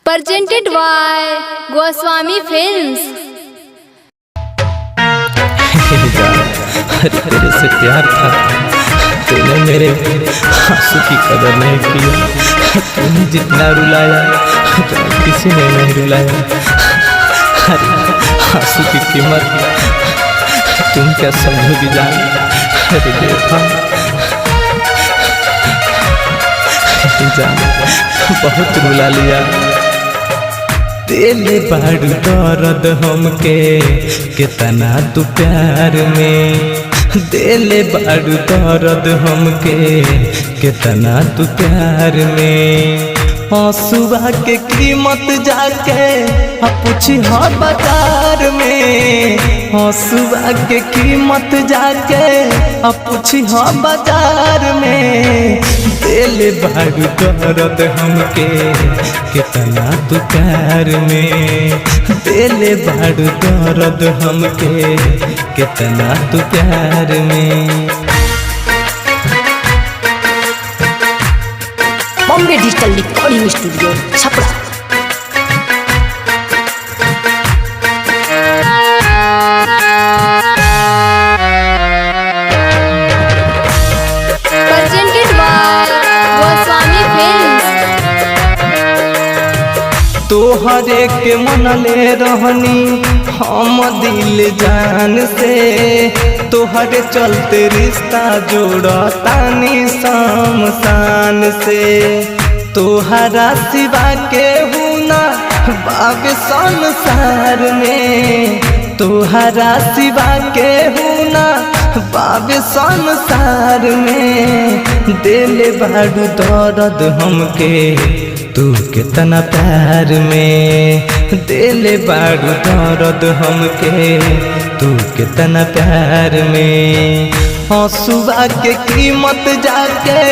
presented by Goswami Films। अरे तेरे से प्यार था, तूने मेरे आंसू की कदर नहीं की। तूने जितना रुलाया किसी ने नहीं रुलाया। अरे आंसू की कीमत तुम क्या समझोगी जान। अरे बेवफा जान, बहुत रुला लिया। दिल बाड़ू दर्द हमके कितना तू प्यार में, दिल बाड़ू दर्द हमके कितना तू प्यार में। हंसुआ के कीमत जाके पूछी हो बाजार में, हंसुआ के कीमत जाके पूछी हो बाजार में। दिल बाड़ू दर्द हमके कितना तू प्यार में, दिल बाड़ू दर्द हमके कितना तू प्यार में। Bombay digital recording studio Chhapra. presented by Goswami Films। तोहरे के मनले रहनी हम दिल जान से, तोहरे चलते रिश्ता जोड़तानी शमशान से। तोहरा सिवा के हुना बाब संसार में, तोहरा सिवा के हुना बाब संसार में। दिल बाड़ू दर्द हमके तू कितना प्यार में, दिल बाड़ू दर्द हमके तू कितना प्यार में। हंसुआ के कीमत जाके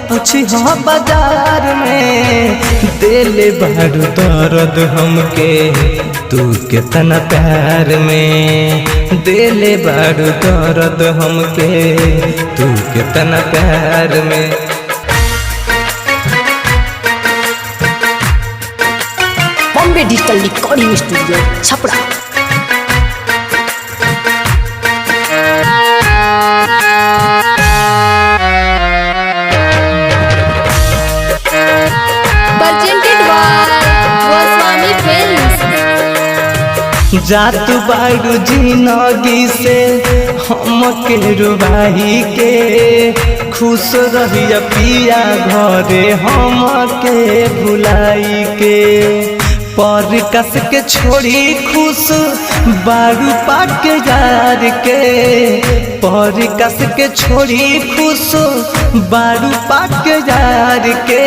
पूछी हो बाजार में। दिल बाड़ू दर्द हमके तू कितना प्यार में, दिल बाड़ू दर्द हमके तू कितना प्यार में। Bombay digital recording studio Chhapra. presented by Goswami Films। जात बाड़ू जिंदगी से हमके रुबाही के, खुश रहिया पिया घरे हमके भुलाई के। पर कस के छोड़ी खुश बाड़ू पाक यार के, पर कस के छोड़ी खुश बाड़ू पाक यार के।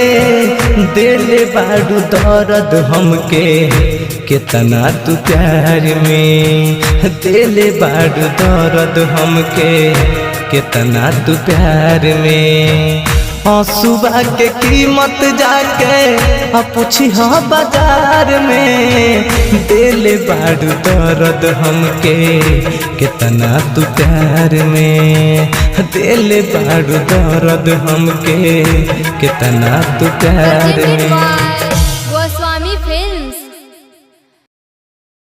दिल बाड़ू दर्द हमके कितना तू प्यार में, दिल बाड़ू दर्द हमके कितना तू प्यार में। हंसुआ के कीमत जाके पूछी हो बाजार में। दिल बाड़ू दर्द हमके कितना तू प्यार में, दिल बाड़ू दर्द हमके कितना तू प्यार presented में। by